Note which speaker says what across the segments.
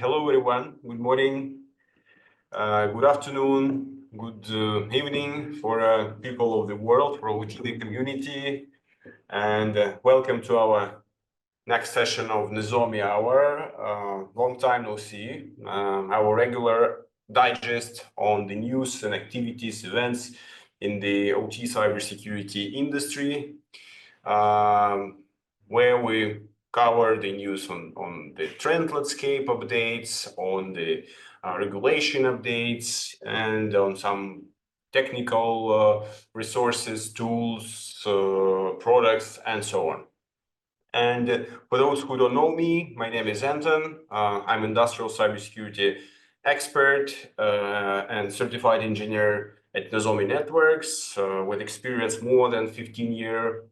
Speaker 1: Hello, everyone. Good morning, good afternoon, good evening for people of the world, for OT community, and welcome to our next session of Nozomi Hour. Long time no see. Our regular digest on the news and activities, events in the OT cybersecurity industry, where we cover the news on the trend landscape updates, on the regulation updates, and on some technical resources, tools, products, and so on. And for those who don't know me, my name is Anton. I'm industrial cybersecurity expert and certified engineer at Nozomi Networks, with experience more than 15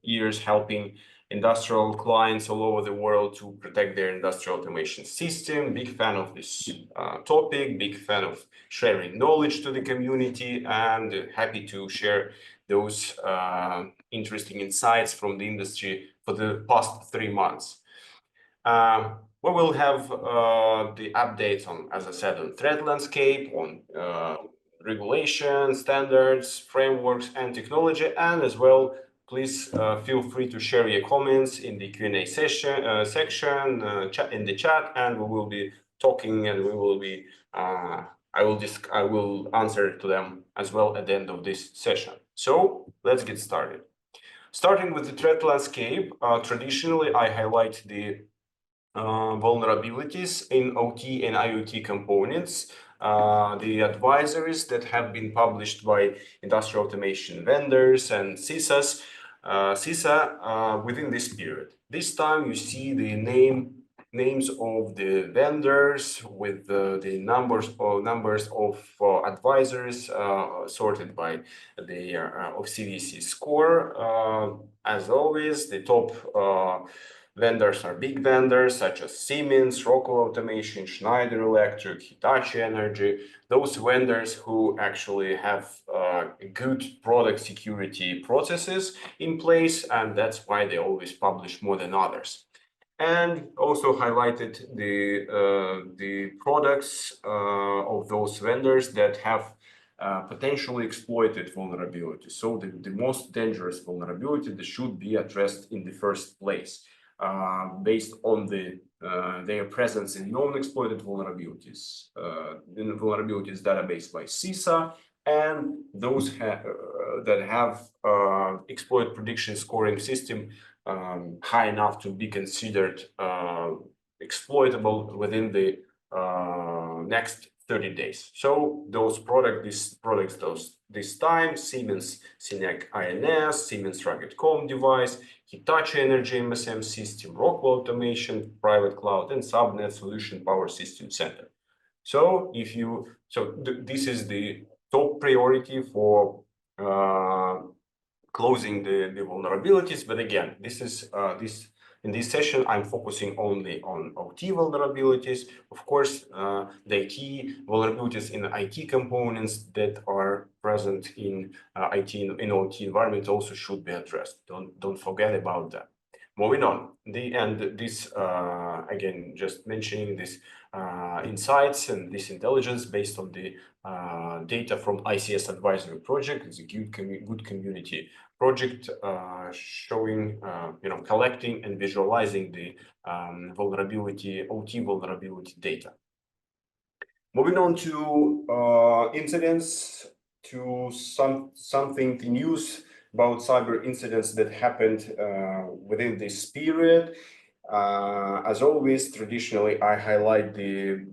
Speaker 1: years helping industrial clients all over the world to protect their industrial automation system. Big fan of this topic, big fan of sharing knowledge to the community, and happy to share those interesting insights from the industry for the past 3 months. We will have the updates on, as I said, on threat landscape, on regulation, standards, frameworks, and technology, and as well, please feel free to share your comments in the Q&A section, in the chat, and we will be talking, and we will be I will answer to them as well at the end of this session. So let's get started. Starting with the threat landscape, traditionally I highlight the vulnerabilities in OT and IoT components, the advisories that have been published by industrial automation vendors and CISA within this period. This time you see the names of the vendors with the numbers of advisors sorted by the of CVC score. As always, the top vendors are big vendors such as Siemens, Rockwell Automation, Schneider Electric, Hitachi Energy, those vendors who actually have good product security processes in place, and that's why they always publish more than others. And also highlighted the products of those vendors that have potentially exploited vulnerabilities. So the most dangerous vulnerability that should be addressed in the first place, based on their presence in known exploited vulnerabilities, in the vulnerabilities database by CISA, and those that have exploit prediction scoring system high enough to be considered exploitable within the next 30 days. So those products this time: Siemens Synac INS, Siemens Rugged Com device, Hitachi Energy MSM system, Rockwell Automation private cloud, and Subnet Solution Power System Center. So this is the top priority for closing the vulnerabilities. But again, in this session, I'm focusing only on OT vulnerabilities. Of course, the IT vulnerabilities in IT components that are present in IT in OT environment also should be addressed. Don't forget about that. Moving on, this again, just mentioning this insights and this intelligence based on the data from ICS Advisory Project. It's a good community project showing, collecting and visualizing the OT vulnerability data. Moving on to incidents, to something news about cyber incidents that happened within this period. As always, traditionally, I highlight the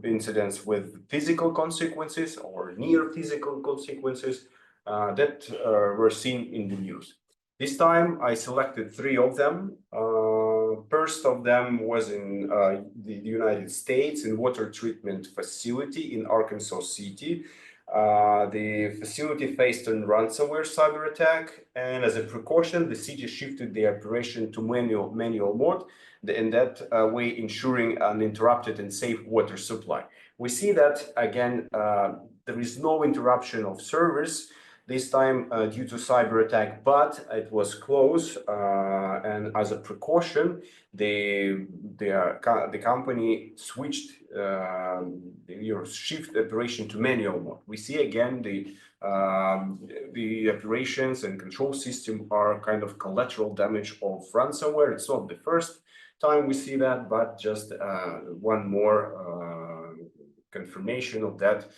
Speaker 1: incidents with physical consequences or near physical consequences that were seen in the news. This time, I selected 3 of them. First of them was in the United States, in water treatment facility in Arkansas City. The facility faced a ransomware cyber attack, and as a precaution, the city shifted the operation to manual mode, and that way ensuring uninterrupted and safe water supply. We see that again, there is no interruption of service this time due to cyber attack, but it was close. And as a precaution, the company switched shift operation to manual mode. We see again the operations and control system are kind of collateral damage of ransomware. It's not the first time we see that, but just one more confirmation of that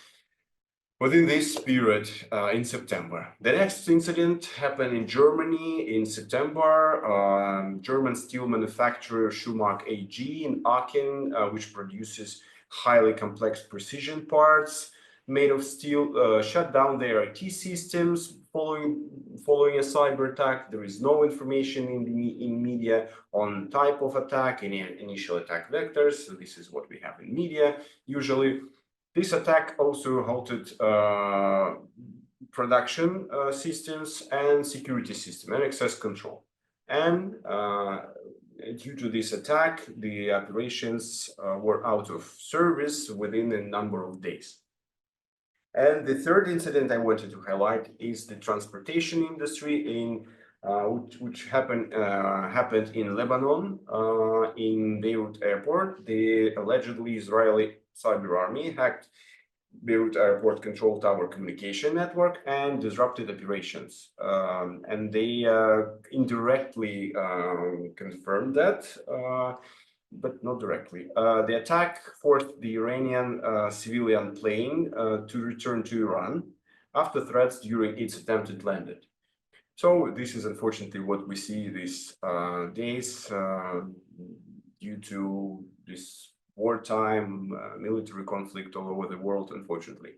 Speaker 1: within this period in September. The next incident happened in Germany in September. German steel manufacturer Schumacher AG in Aachen, which produces highly complex precision parts made of steel, shut down their IT systems following a cyber attack. There is no information in media on type of attack, any initial attack vectors. So this is what we have in media usually. This attack also halted production systems and security system and access control. And due to this attack, the operations were out of service within a number of days. And the third incident I wanted to highlight is the transportation industry which happened in Lebanon, in Beirut airport. The allegedly Israeli cyber army hacked Beirut airport control tower communication network and disrupted operations. And they indirectly confirmed that, but not directly. The attack forced the Iranian civilian plane to return to Iran after threats during its attempted landing. So this is unfortunately what we see these days due to this wartime military conflict all over the world, unfortunately.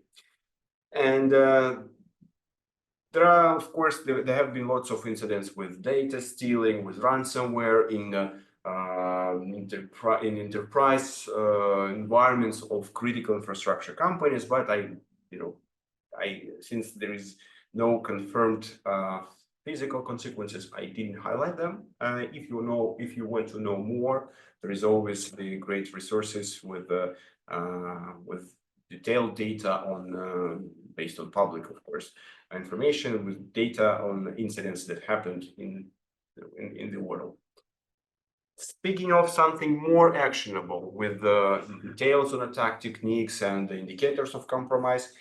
Speaker 1: And there are, of course, there have been lots of incidents with data stealing, with ransomware in enterprise environments of critical infrastructure companies. But since there is no confirmed physical consequences, I didn't highlight them. If you want to know more, there is always the great resources with detailed data on based on public, of course, information with data on incidents that happened in the world. Speaking of something more actionable with the details on attack techniques and the indicators of compromise,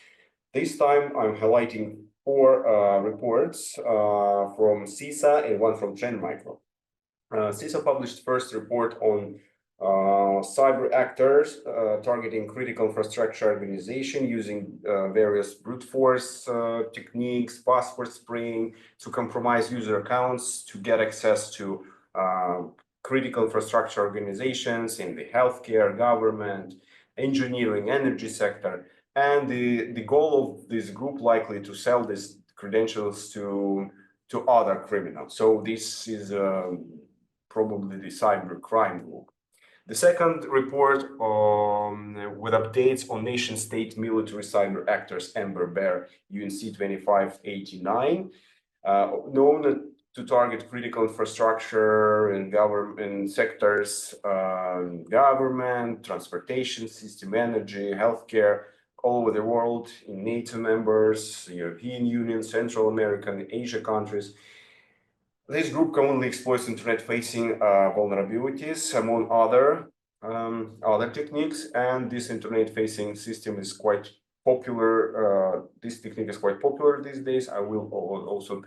Speaker 1: this time I'm highlighting 4 reports from CISA and one from Trend Micro. CISA published first report on cyber actors targeting critical infrastructure organization using various brute force techniques, password spraying to compromise user accounts to get access to critical infrastructure organizations in the healthcare, government, engineering, energy sector. And the goal of this group likely to sell these credentials to other criminals. So this is probably the cyber crime group. The second report with updates on nation-state military cyber actors Amber Bear UNC 2589, known to target critical infrastructure and government sectors, government, transportation system, energy, healthcare, all over the world, in NATO members, European Union, Central American, Asia countries. This group commonly exploits internet-facing vulnerabilities, among other techniques, and this internet-facing system is quite popular. This technique is quite popular these days. I will also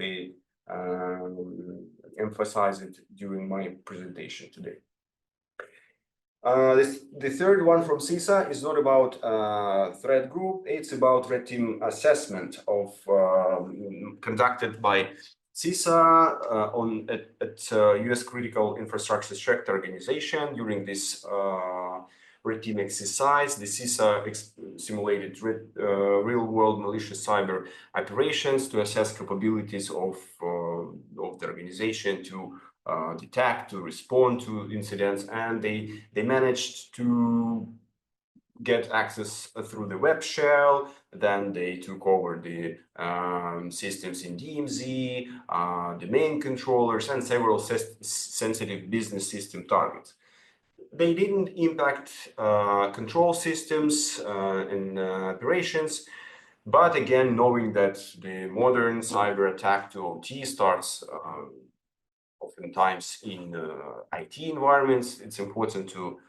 Speaker 1: emphasize it during my presentation today. The third one from CISA is not about threat group. It's about red team assessment of conducted by CISA at US Critical Infrastructure Sector Organization. During this red team exercise, the CISA simulated real-world malicious cyber operations to assess capabilities of the organization to detect, to respond to incidents, and they managed to get access through the web shell. Then they took over the systems in DMZ, domain controllers, and several sensitive business system targets. They didn't impact control systems and operations, But again, knowing that the modern cyber attack to OT starts oftentimes in IT environments, it's important to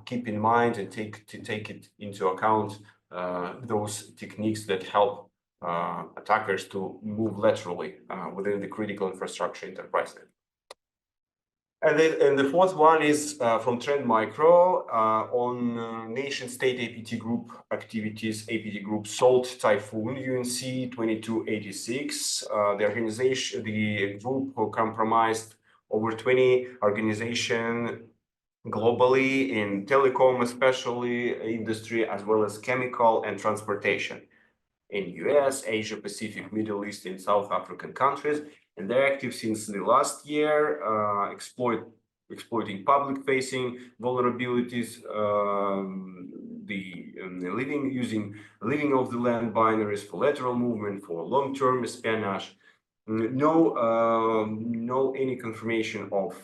Speaker 1: keep in mind and take it into account those techniques that help attackers to move laterally within the critical infrastructure enterprise network. And the fourth one is from Trend Micro on nation-state APT group activities. APT group Salt Typhoon UNC 2286. The group comprised over 20 organizations globally in telecom, especially industry, as well as chemical and transportation in US, Asia Pacific, Middle East, and South African countries. And they're active since the last year, exploiting public-facing vulnerabilities, using living of the land binaries for lateral movement, for long-term espionage. No any confirmation of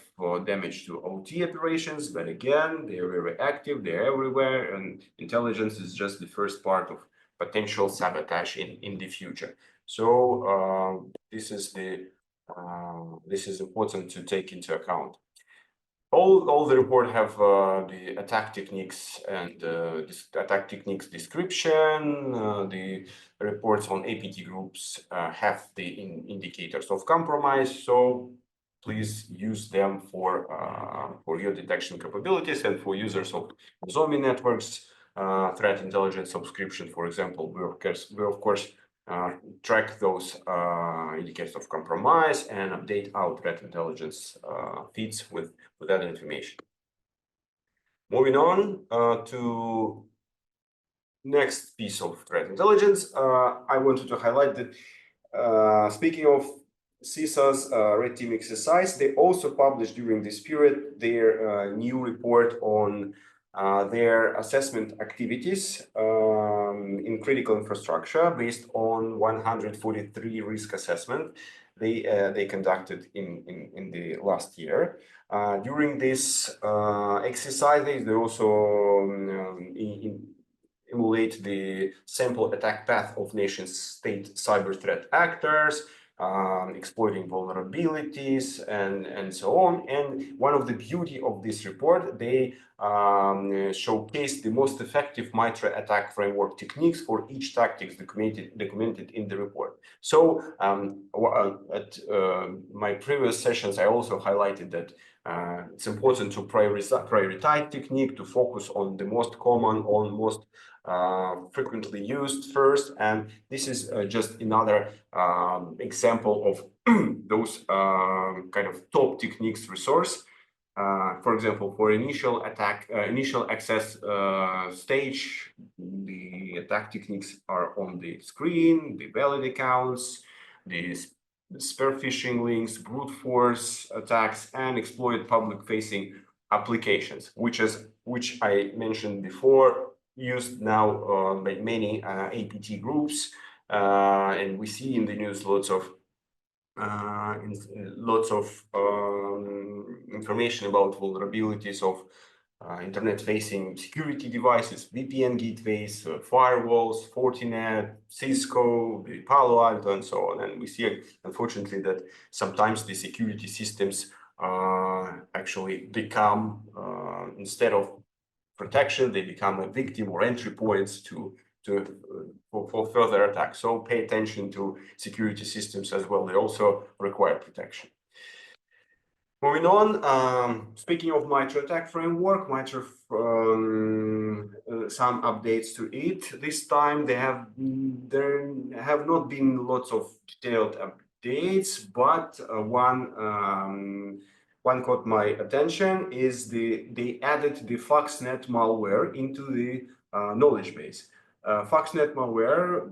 Speaker 1: damage to OT operations, but again, they're very active, they're everywhere, and intelligence is just the first part of potential sabotage in the future. So this is important to take into account. All the report have the attack techniques and this attack techniques description. The reports on APT groups have the indicators of compromise. So please use them for your detection capabilities, and for users of Nozomi networks, threat intelligence subscription, for example, we of course track those indicators of compromise and update our threat intelligence feeds with that information. Moving on to next piece of threat intelligence, I wanted to highlight that speaking of CISA's Red Team exercise, they also published during this period their new report on their assessment activities in critical infrastructure based on 143 risk assessment they conducted in the last year. During this exercise, they also emulate the sample attack path of nation-state cyber threat actors, exploiting vulnerabilities and so on. And one of the beauty of this report, they showcase the most effective MITRE attack framework techniques for each tactics documented in the report. So at my previous sessions, I also highlighted that it's important to prioritize technique, to focus on the most common, on most frequently used first. And this is just another example of those kind of top techniques resource. For example, for initial access stage, the attack techniques are on the screen, the valid accounts, the spear phishing links, brute force attacks, and exploit public-facing applications, which I mentioned before, used now by many APT groups, and we see in the news lots of information about vulnerabilities of internet-facing security devices, VPN gateways, firewalls, Fortinet, Cisco, Palo Alto, and so on. And we see, unfortunately, that sometimes the security systems actually become, instead of protection, they become a victim or entry points for further attacks. So pay attention to security systems as well. They also require protection. Moving on, speaking of MITRE attack framework, MITRE, some updates to it. This time there have not been lots of detailed updates, but one caught my attention is they added the FoxNet malware into the knowledge base. FoxNet malware,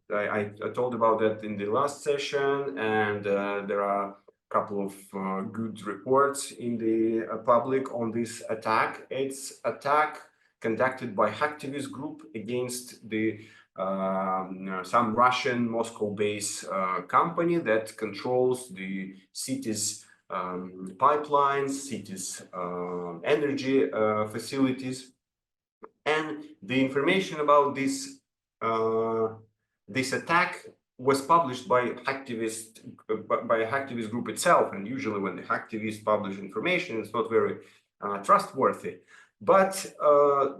Speaker 1: I told about that in the last session, and there are couple of good reports in the public on this attack. It's attack conducted by hacktivist group against the some Russian Moscow-based company that controls the city's pipelines, city's energy facilities. And the information about this this attack was published by a hacktivist group itself, and usually when the hacktivists publish information, it's not very trustworthy. But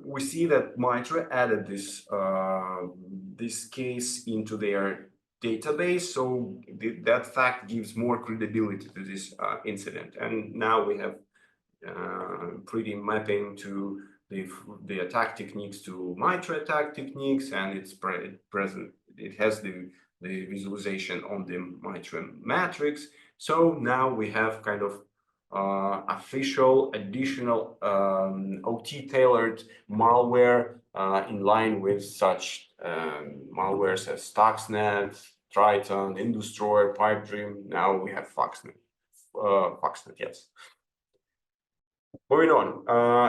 Speaker 1: we see that Mitre added this case into their database, so that fact gives more credibility to this incident. And now we have pretty mapping to the attack techniques to Mitre attack techniques, and it's present. It has the visualization on the Mitre matrix. So now we have kind of official additional OT tailored malware in line with such malwares as Stuxnet, Triton, Industroyer, Pipedream. Now we have Foxnet. Foxnet, yes. Moving on,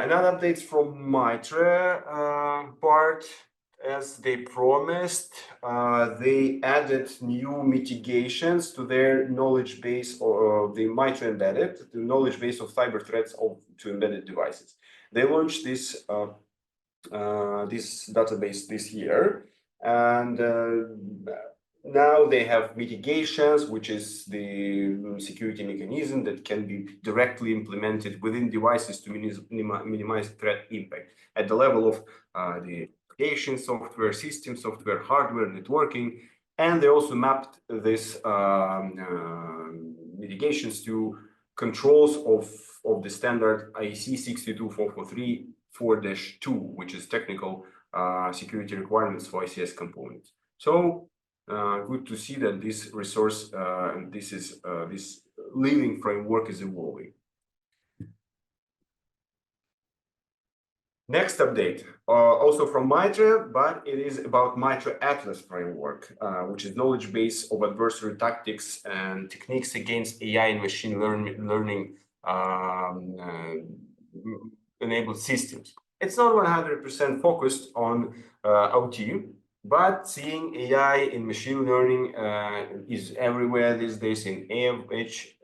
Speaker 1: another updates from Mitre part. As they promised, they added new mitigations to their knowledge base, or the Mitre embedded, the knowledge base of cyber threats to embedded devices. They launched this database this year, and now they have mitigations, which is the security mechanism that can be directly implemented within devices to minimize threat impact at the level of the application software, system software, hardware, networking. And they also mapped this mitigations to controls of the standard IEC 62443-4-2, which is technical security requirements for ICS components. So good to see that this resource, this living framework is evolving. Next update, also from Mitre, but it is about Mitre Atlas framework, which is knowledge base of adversary tactics and techniques against AI and machine learning enabled systems. It's not 100% focused on OT, but seeing AI in machine learning is everywhere these days in each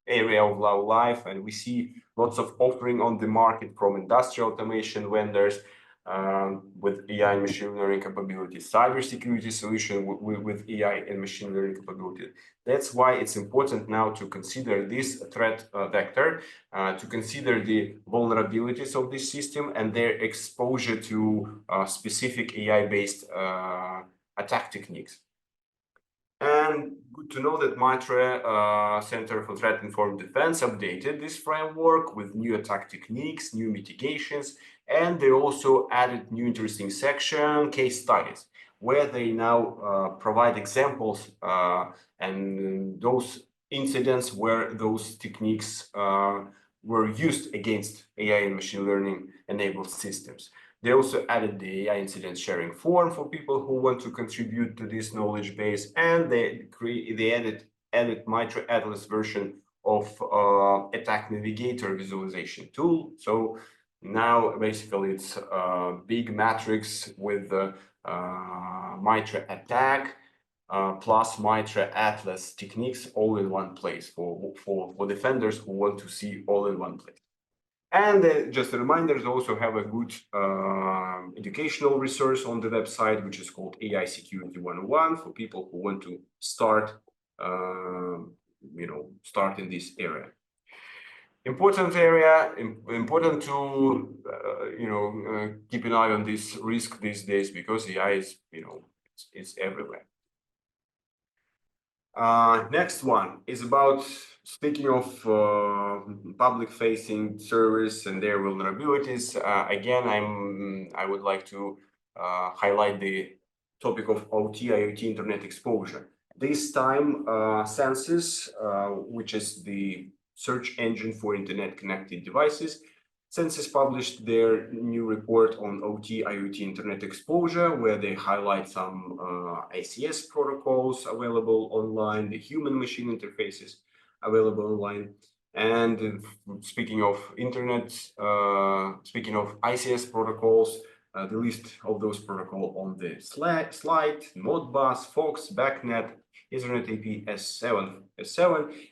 Speaker 1: area of our life, and we see lots of offering on the market from industrial automation vendors with AI and machine learning capabilities, cybersecurity solution with AI and machine learning capabilities. That's why it's important now to consider this threat vector, to consider the vulnerabilities of this system and their exposure to specific AI-based attack techniques. And good to know that Mitre Center for Threat Informed Defense updated this framework with new attack techniques, new mitigations, and they also added new interesting section, case studies, where they now provide examples and those incidents where those techniques were used against AI and machine learning enabled systems. They also added the AI incident sharing form for people who want to contribute to this knowledge base, and they added Mitre Atlas version of attack navigator visualization tool. So now basically it's a big matrix with the Mitre attack plus Mitre Atlas techniques all in one place for defenders who want to see all in one place. And just a reminder, they also have a good educational resource on the website, which is called AI Security 101 for people who want to start, start in this area. Important area, important to, keep an eye on this risk these days because AI is, it's everywhere. Next one is about, speaking of public-facing servers and their vulnerabilities. Again, I would like to highlight the topic of OT, IoT, internet exposure. This time, Census, which is the search engine for internet-connected devices, Census published their new report on OT, IoT, internet exposure, where they highlight some ICS protocols available online, the human-machine interfaces available online. And speaking of internet, speaking of ICS protocols, the list of those protocols on the slide: Modbus, Fox, BACnet, Ethernet AP, S7,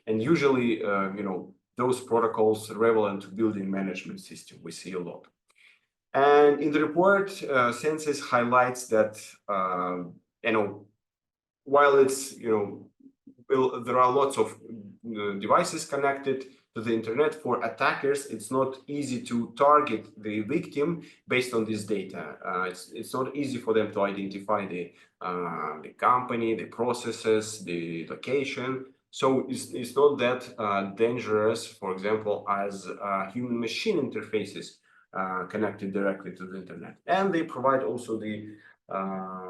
Speaker 1: and usually, those protocols relevant to building management system, we see a lot. And in the report, Census highlights that, while it's, there are lots of devices connected to the internet, for attackers, it's not easy to target the victim based on this data. It's not easy for them to identify the company, the processes, the location. So it's not that dangerous, for example, as human-machine interfaces connected directly to the internet. And they provide also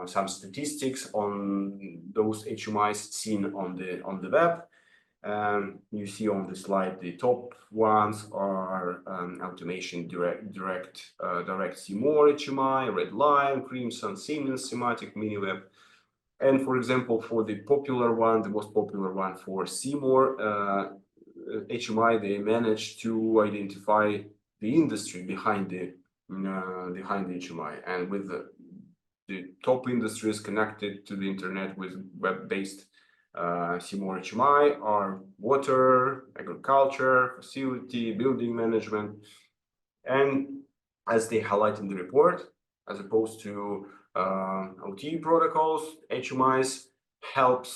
Speaker 1: some statistics on those HMIs seen on the web. You see on the slide the top ones are automation direct CMOR HMI, Red Line, Crimson, Siemens, Semantic, MiniWeb. And for example, for the popular one, the most popular one for CMOR HMI, they managed to identify the industry behind the HMI, and with the top industries connected to the internet with web-based CMOR HMI are water, agriculture, facility, building management. And as they highlight in the report, as opposed to OT protocols, HMIs help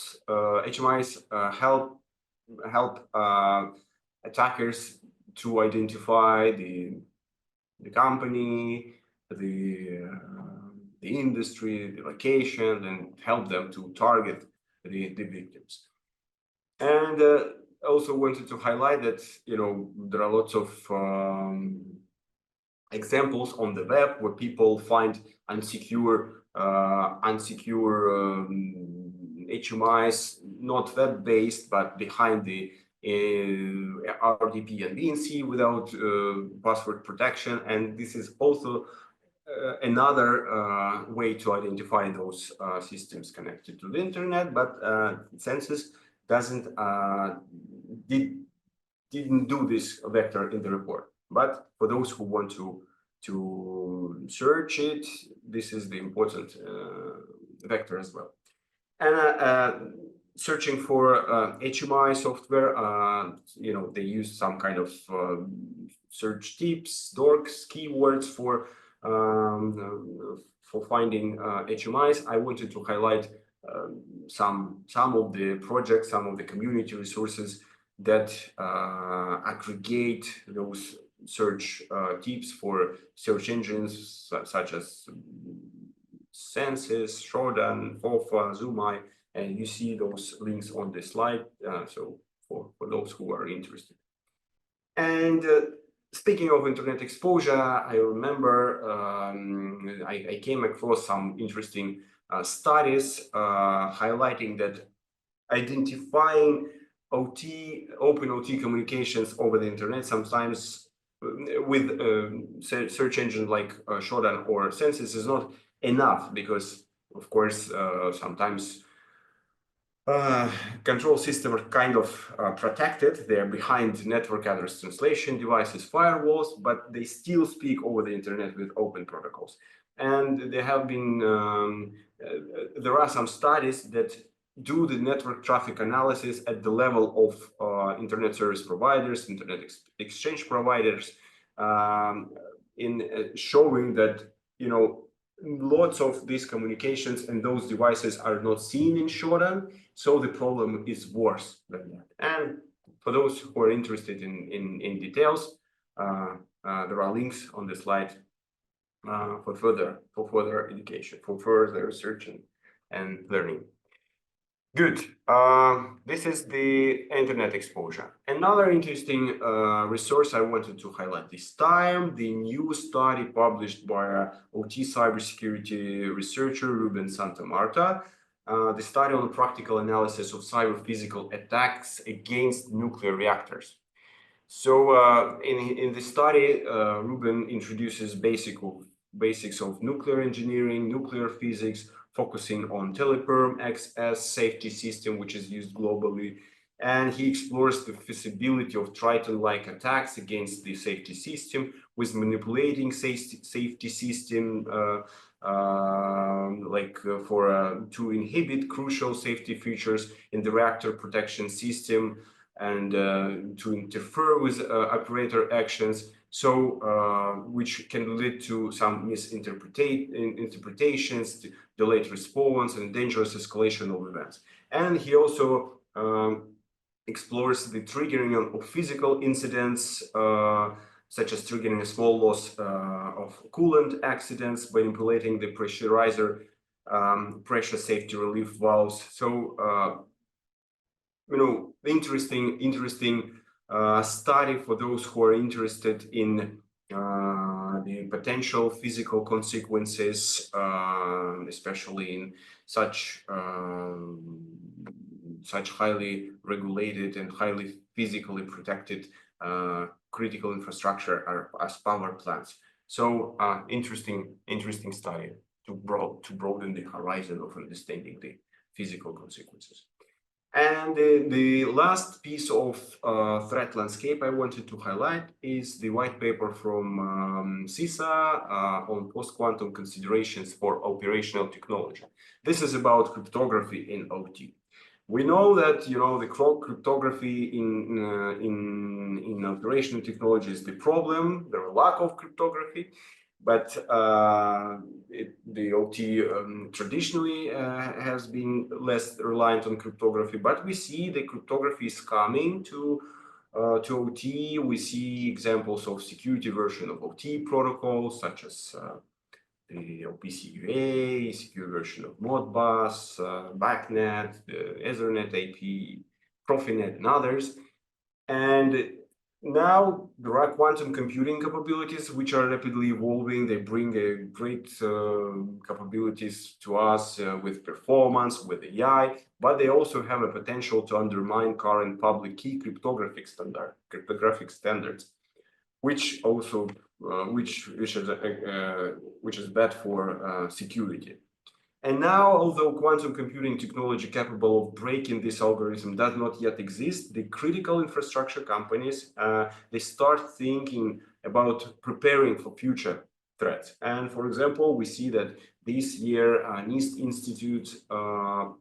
Speaker 1: attackers to identify the company, the industry, the location, and help them to target the victims. And also wanted to highlight that there are lots of examples on the web where people find unsecure HMIs, not web-based, but behind the RDP and VNC without password protection. And this is also another way to identify those systems connected to the internet, but Census didn't do this vector in the report. But for those who want to search it, this is the important vector as well. And searching for HMI software, they use some kind of search tips, dorks, keywords for finding HMIs. I wanted to highlight some of the projects, some of the community resources that aggregate those search tips for search engines such as Census, Shodan, FOFA, Zoomai, and you see those links on the slide. So for those who are interested. And speaking of internet exposure, I remember I came across some interesting studies highlighting that identifying open OT communications over the internet, sometimes with search engine like Shodan or Census, is not enough, because of course sometimes control systems are kind of protected. They're behind network address translation devices, firewalls, but they still speak over the internet with open protocols. And there have been there are some studies that do the network traffic analysis at the level of internet service providers, internet exchange providers, in showing that lots of these communications and those devices are not seen in Shodan, so the problem is worse than that. And for those who are interested in details, there are links on the slide for further education, for further research and learning. Good. This is the internet exposure. Another interesting resource I wanted to highlight this time, the new study published by OT cybersecurity researcher Ruben Santamarta, the study on the practical analysis of cyber physical attacks against nuclear reactors. So in the study, Ruben introduces basics of nuclear engineering, nuclear physics, focusing on Teleperm XS safety system, which is used globally. And he explores the feasibility of Triton-like attacks against the safety system with manipulating safety system to inhibit crucial safety features in the reactor protection system, and to interfere with operator actions, so which can lead to some misinterpretations, delayed response, and dangerous escalation of events. And he also explores the triggering of physical incidents, such as triggering a small loss of coolant accidents by manipulating the pressurizer pressure safety relief valves. So, interesting study for those who are interested in the potential physical consequences, especially in such highly regulated and highly physically protected critical infrastructure as power plants. So interesting study to broaden the horizon of understanding the physical consequences. And the last piece of threat landscape I wanted to highlight is the white paper from CISA on post-quantum considerations for operational technology. This is about cryptography in OT. We know that the cryptography in operational technology is the problem, the lack of cryptography, but the OT traditionally has been less reliant on cryptography. But we see the cryptography is coming to OT. We see examples of security version of OT protocols such as the OPC-UA, secure version of Modbus, BACnet, Ethernet IP, Profinet, and others. And now there are quantum computing capabilities which are rapidly evolving. They bring a great capabilities to us with performance, with AI, but they also have a potential to undermine current public key cryptographic standards, which also which is bad for security. And now, although quantum computing technology capable of breaking this algorithm does not yet exist, the critical infrastructure companies they start thinking about preparing for future threats. And for example, we see that this year NIST Institute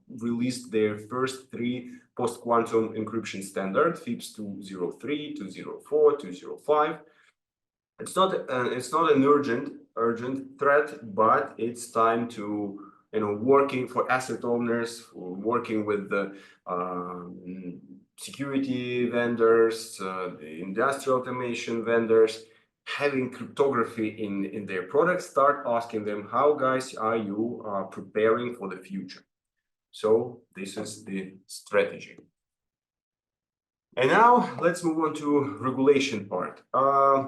Speaker 1: released their first 3 post-quantum encryption standards: FIPS 203, 204, 205. It's not an urgent threat, but it's time to working for asset owners, working with the security vendors, the industrial automation vendors, having cryptography in their products. Start asking them, how guys are you preparing for the future? So this is the strategy. And now let's move on to regulation part.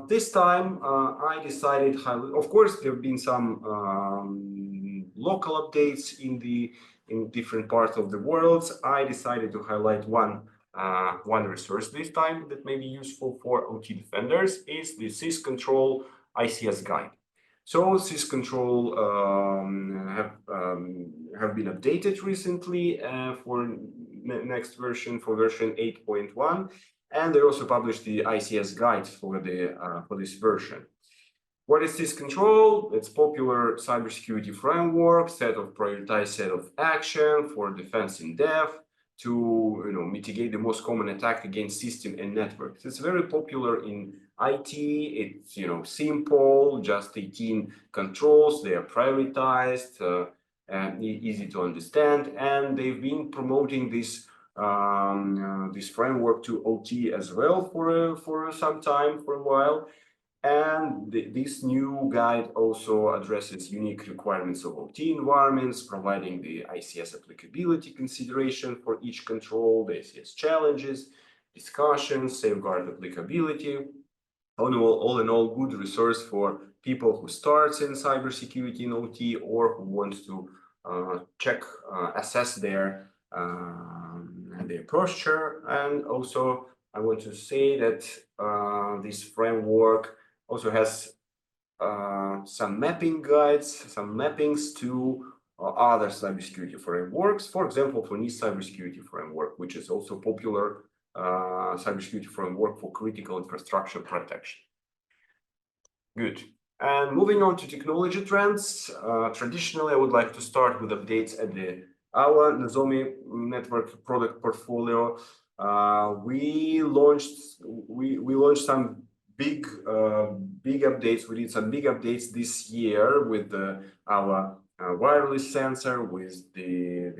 Speaker 1: This time I decided, of course, there have been some local updates in different parts of the world. I decided to highlight one resource this time that may be useful for OT defenders is the syscontrol ICS guide. So syscontrol have been updated recently for next version, for version 8.1, and they also published the ICS guide for this version. What is syscontrol? It's popular cybersecurity framework, prioritized set of action for defense in depth to mitigate the most common attack against system and networks. It's very popular in IT. It's simple, just 18 controls. They are prioritized and easy to understand, and they've been promoting this this framework to OT as well for some time, for a while. And this new guide also addresses unique requirements of OT environments, providing the ICS applicability consideration for each control, the ICS challenges, discussions, safeguard applicability. All in all, good resource for people who start in cybersecurity in OT or who want to assess their posture. And also, I want to say that this framework also has some mapping guides, some mappings to other cybersecurity frameworks. For example, for NIST cybersecurity framework, which is also popular cybersecurity framework for critical infrastructure protection. Good. And moving on to technology trends, traditionally I would like to start with updates at our Nozomi network product portfolio. We launched some big updates. We did some big updates this year with our wireless sensor, with the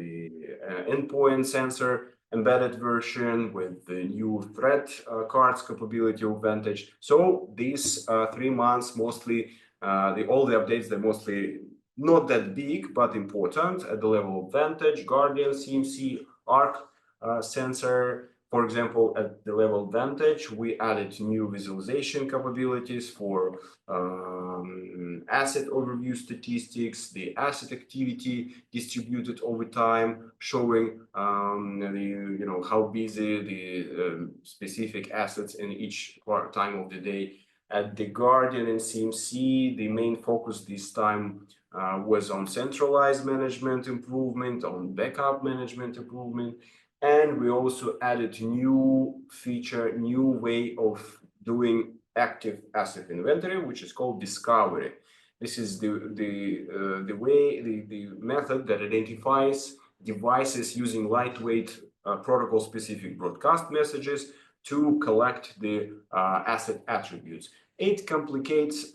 Speaker 1: endpoint sensor embedded version, with the new threat cards capability of Vantage. So these 3 months, mostly all the updates, they're mostly not that big but important at the level of Vantage, Guardian, CMC, Arc sensor. For example, at the level Vantage, we added new visualization capabilities for asset overview statistics, the asset activity distributed over time, showing how busy the specific assets in each time of the day. At the Guardian and CMC, the main focus this time was on centralized management improvement, on backup management improvement, and we also added new feature, new way of doing active asset inventory, which is called discovery. This is the method that identifies devices using lightweight protocol-specific broadcast messages to collect the asset attributes. It complements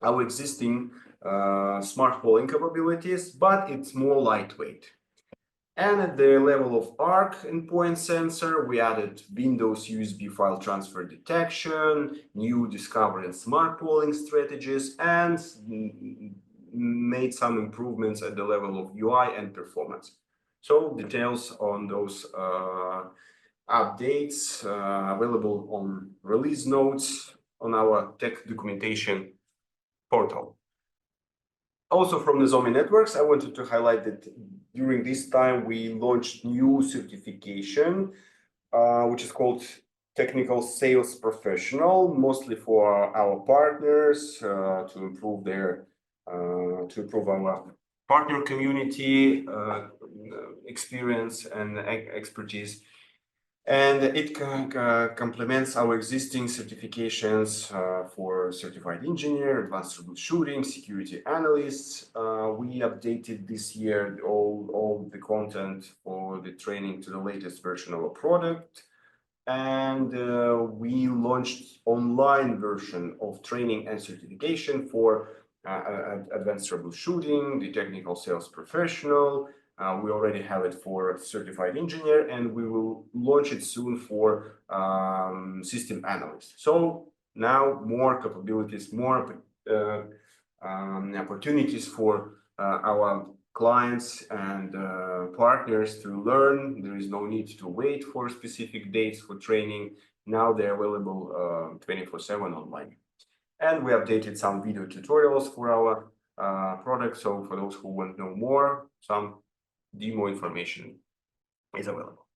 Speaker 1: our existing smart polling capabilities, but it's more lightweight. And at the level of Arc endpoint sensor, we added Windows USB file transfer detection, new discovery and smart polling strategies, and made some improvements at the level of UI and performance. So details on those updates available on release notes on our tech documentation portal. Also from Nozomi Networks, I wanted to highlight that during this time we launched new certification, which is called Technical Sales Professional, mostly for our partners to improve our partner community experience and expertise. And it complements our existing certifications for certified engineer, advanced troubleshooting, security analysts. We updated this year all the content for the training to the latest version of a product. And we launched online version of training and certification for advanced troubleshooting, the technical sales professional. We already have it for certified engineer, and we will launch it soon for system analyst. So now more capabilities, more opportunities for our clients and partners to learn. There is no need to wait for specific dates for training. Now they're available 24/7 online. And we updated some video tutorials for our product. So for those who want to know more, some demo information is available.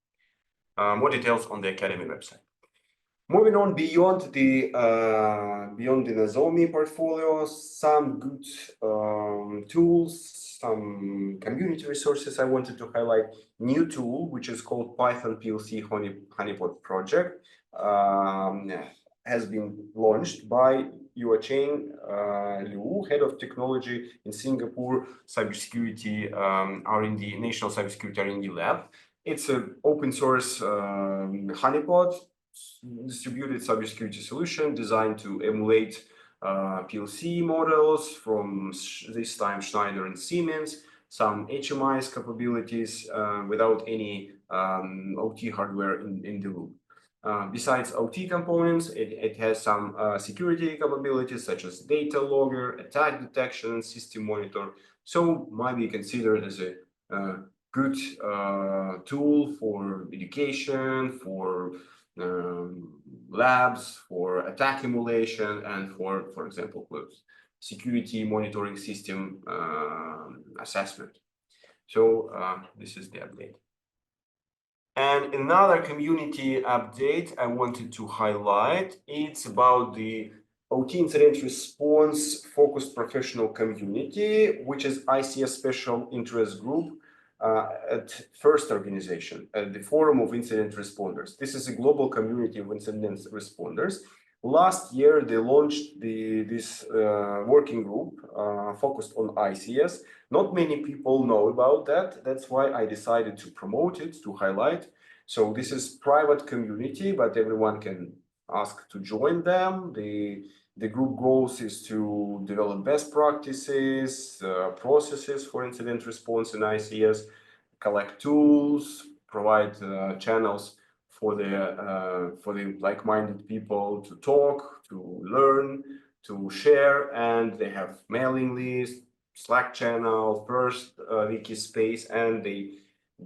Speaker 1: More details on the Academy website. Moving on beyond the Nozomi portfolio, some good tools, some community resources I wanted to highlight. New tool, which is called Python PLC Honeypot project, has been launched by Yuacheng Liu, head of technology in Singapore cybersecurity R&D, National Cybersecurity R&D Lab. It's an open source honeypot distributed cybersecurity solution designed to emulate PLC models from this time Schneider and Siemens, some HMI's capabilities without any OT hardware in the loop. Besides OT components, it has some security capabilities such as data logger, attack detection, system monitor. So might be considered as a good tool for education, for labs, for attack emulation, and for example, security monitoring system assessment. So this is the update. And another community update I wanted to highlight, it's about the OT incident response focused professional community, which is ICS Special Interest Group at FIRST organization, at the Forum of Incident Responders. This is a global community of incident responders. Last year, they launched this working group focused on ICS. Not many people know about that. That's why I decided to promote it, to highlight. So this is private community, but everyone can ask to join them. The group goals is to develop best practices, processes for incident response in ICS, collect tools, provide channels for the like-minded people to talk, to learn, to share, and they have mailing list, Slack channel, first wiki space, and they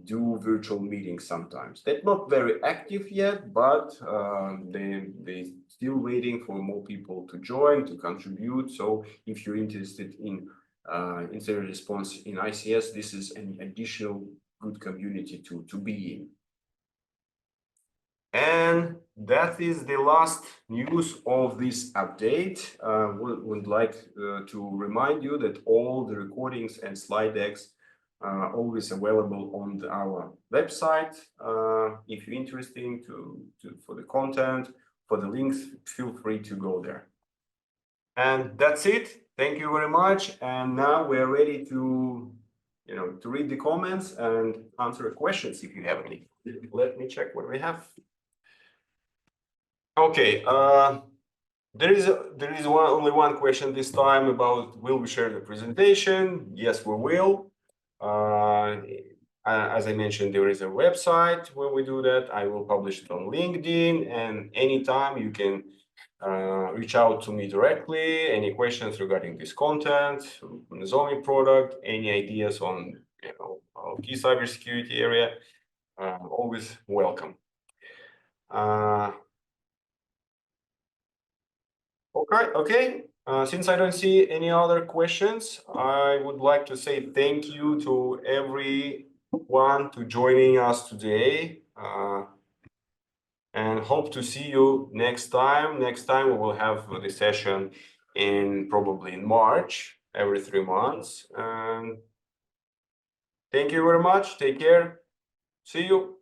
Speaker 1: do virtual meetings sometimes. They're not very active yet, but they still waiting for more people to join, to contribute. So if you're interested in incident response in ICS, this is an additional good community to be in. And that is the last news of this update. Would like to remind you that all the recordings and slide decks are always available on our website. If you're interested for the content, for the links, feel free to go there. And that's it. Thank you very much. And now we're ready to read the comments and answer questions if you have any. Let me check what we have. Okay, there is only one question this time about will we share the presentation? Yes, we will. As I mentioned, there is a website where we do that. I will publish it on LinkedIn, and anytime you can reach out to me directly. Any questions regarding this content, Nozomi product, any ideas on our key cybersecurity area, always welcome. Okay. Since I don't see any other questions, I would like to say thank you to everyone to joining us today, and hope to see you next time. Next time we will have the session probably in March, every 3 months. And thank you very much. Take care. See you.